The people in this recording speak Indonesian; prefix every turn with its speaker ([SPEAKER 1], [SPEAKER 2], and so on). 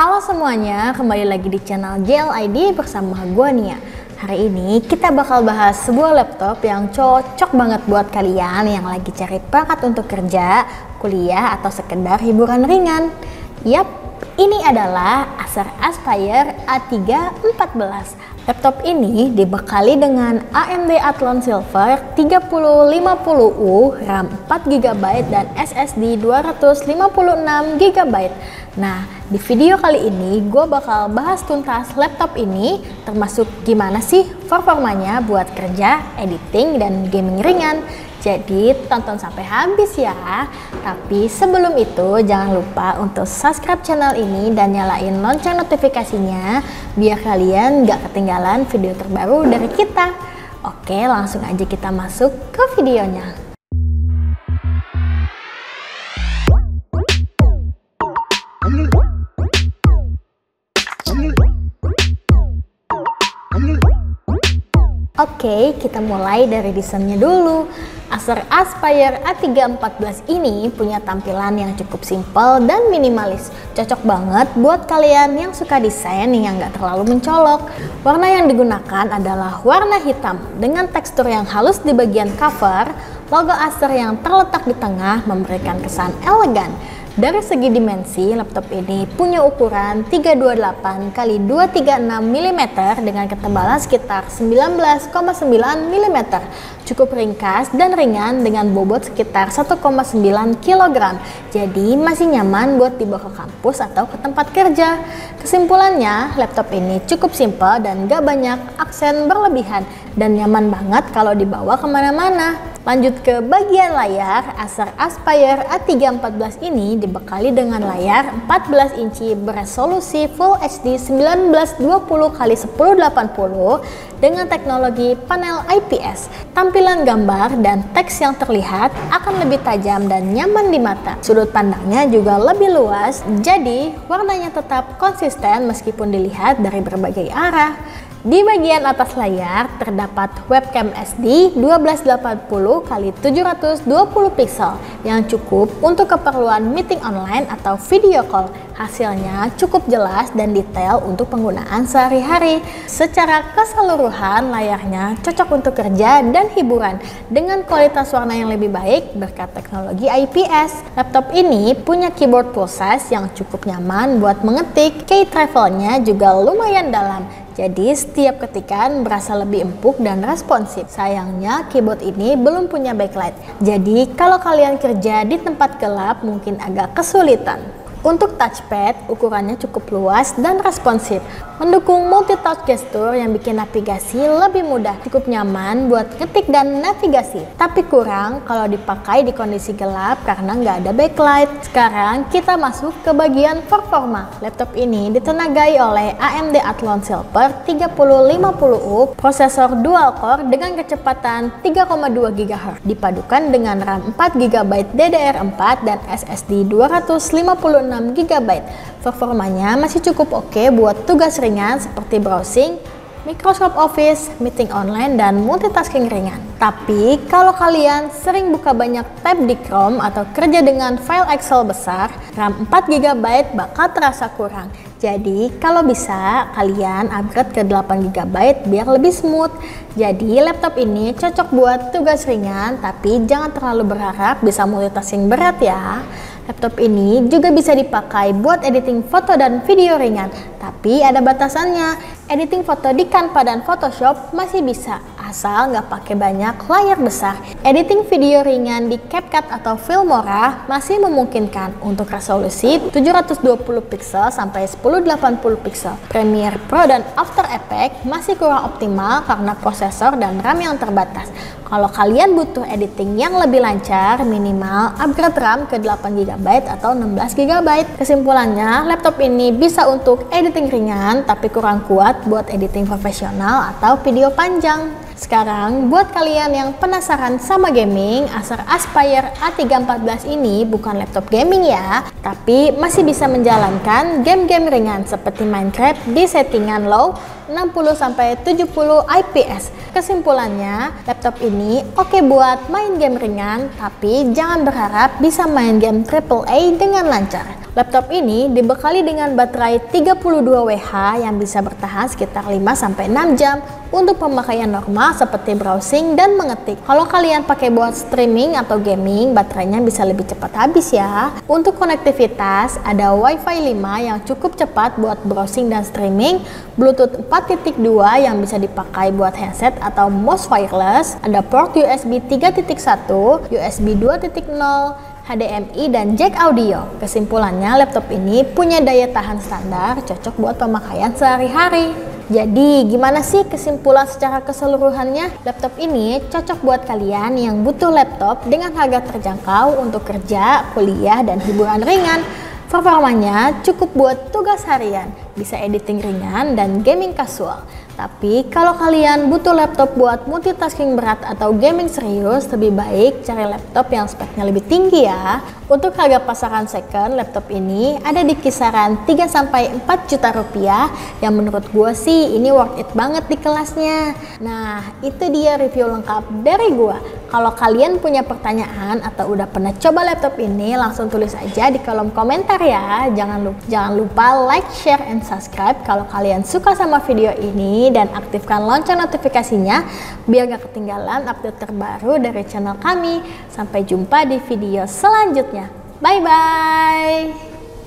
[SPEAKER 1] Halo semuanya, kembali lagi di channel JLID bersama gua Nia. Hari ini kita bakal bahas sebuah laptop yang cocok banget buat kalian yang lagi cari perangkat untuk kerja, kuliah, atau sekedar hiburan ringan. Yap, ini adalah Acer Aspire A314. Laptop ini dibekali dengan AMD Athlon Silver 3050U, RAM 4GB dan SSD 256GB. Nah, di video kali ini gue bakal bahas tuntas laptop ini, termasuk gimana sih performanya buat kerja, editing, dan gaming ringan. Jadi tonton sampai habis ya. Tapi sebelum itu jangan lupa untuk subscribe channel ini dan nyalain lonceng notifikasinya biar kalian gak ketinggalan video terbaru dari kita. Oke, langsung aja kita masuk ke videonya. Oke, kita mulai dari desainnya dulu. Acer Aspire A314 ini punya tampilan yang cukup simpel dan minimalis. Cocok banget buat kalian yang suka desain yang nggak terlalu mencolok. Warna yang digunakan adalah warna hitam dengan tekstur yang halus di bagian cover. Logo Acer yang terletak di tengah memberikan kesan elegan. Dari segi dimensi, laptop ini punya ukuran 328 x 236 mm dengan ketebalan sekitar 19,9 mm. Cukup ringkas dan ringan dengan bobot sekitar 1,9 kg. Jadi masih nyaman buat dibawa ke kampus atau ke tempat kerja. Kesimpulannya, laptop ini cukup simpel dan gak banyak aksen berlebihan dan nyaman banget kalau dibawa kemana-mana. Lanjut ke bagian layar, Acer Aspire A314 ini dibekali dengan layar 14 inci beresolusi Full HD 1920x1080 dengan teknologi panel IPS. Tampilan gambar dan teks yang terlihat akan lebih tajam dan nyaman di mata. Sudut pandangnya juga lebih luas, jadi warnanya tetap konsisten meskipun dilihat dari berbagai arah. Di bagian atas layar terdapat webcam SD 1280x720 pixel yang cukup untuk keperluan meeting online atau video call. Hasilnya cukup jelas dan detail untuk penggunaan sehari-hari. Secara keseluruhan layarnya cocok untuk kerja dan hiburan dengan kualitas warna yang lebih baik berkat teknologi IPS. Laptop ini punya keyboard full size yang cukup nyaman buat mengetik. Key travelnya juga lumayan dalam. Jadi setiap ketikan berasa lebih empuk dan responsif. Sayangnya keyboard ini belum punya backlight. Jadi kalau kalian kerja di tempat gelap mungkin agak kesulitan. Untuk touchpad, ukurannya cukup luas dan responsif, mendukung multi-touch gesture yang bikin navigasi lebih mudah, cukup nyaman buat ketik dan navigasi. Tapi kurang kalau dipakai di kondisi gelap karena nggak ada backlight. Sekarang kita masuk ke bagian performa. Laptop ini ditenagai oleh AMD Athlon Silver 3050U, prosesor dual core dengan kecepatan 3,2 GHz, dipadukan dengan RAM 4GB DDR4 dan SSD 256GB. Performanya masih cukup oke buat tugas ringan seperti browsing, Microsoft Office, meeting online, dan multitasking ringan. Tapi kalau kalian sering buka banyak tab di Chrome atau kerja dengan file Excel besar, RAM 4GB bakal terasa kurang. Jadi kalau bisa kalian upgrade ke 8GB biar lebih smooth. Jadi laptop ini cocok buat tugas ringan, tapi jangan terlalu berharap bisa multitasking berat ya. Laptop ini juga bisa dipakai buat editing foto dan video ringan, tapi ada batasannya. Editing foto di Canva dan Photoshop masih bisa, asal nggak pakai banyak layar besar. Editing video ringan di CapCut atau Filmora masih memungkinkan untuk resolusi 720 pixel sampai 1080 pixel. Premiere Pro dan After Effects masih kurang optimal karena prosesor dan RAM yang terbatas. Kalau kalian butuh editing yang lebih lancar, minimal upgrade RAM ke 8GB atau 16GB. Kesimpulannya, laptop ini bisa untuk editing ringan tapi kurang kuat buat editing profesional atau video panjang. Sekarang, buat kalian yang penasaran sama gaming, Acer Aspire A314 ini bukan laptop gaming ya, tapi masih bisa menjalankan game-game ringan seperti Minecraft di settingan low 60-70 IPS. Kesimpulannya, laptop ini oke buat main game ringan, tapi jangan berharap bisa main game AAA dengan lancar. Laptop ini dibekali dengan baterai 32Wh yang bisa bertahan sekitar 5-6 jam untuk pemakaian normal seperti browsing dan mengetik. Kalau kalian pakai buat streaming atau gaming, baterainya bisa lebih cepat habis ya. Untuk konektivitas, ada Wi-Fi 5 yang cukup cepat buat browsing dan streaming, Bluetooth 4.2 yang bisa dipakai buat headset atau mouse wireless, ada port USB 3.1, USB 2.0, HDMI dan jack audio. Kesimpulannya, laptop ini punya daya tahan standar, cocok buat pemakaian sehari-hari. Jadi, gimana sih kesimpulan secara keseluruhannya? Laptop ini cocok buat kalian yang butuh laptop dengan harga terjangkau untuk kerja, kuliah, dan hiburan ringan. Performanya cukup buat tugas harian, bisa editing ringan dan gaming casual. Tapi kalau kalian butuh laptop buat multitasking berat atau gaming serius, lebih baik cari laptop yang speknya lebih tinggi ya. Untuk harga pasaran second, laptop ini ada di kisaran 3-4 juta rupiah, yang menurut gue sih ini worth it banget di kelasnya. Nah, itu dia review lengkap dari gue. Kalau kalian punya pertanyaan atau udah pernah coba laptop ini, langsung tulis aja di kolom komentar ya. Jangan lupa like, share, and subscribe kalau kalian suka sama video ini, dan aktifkan lonceng notifikasinya biar gak ketinggalan update terbaru dari channel kami. Sampai jumpa di video selanjutnya. Bye bye.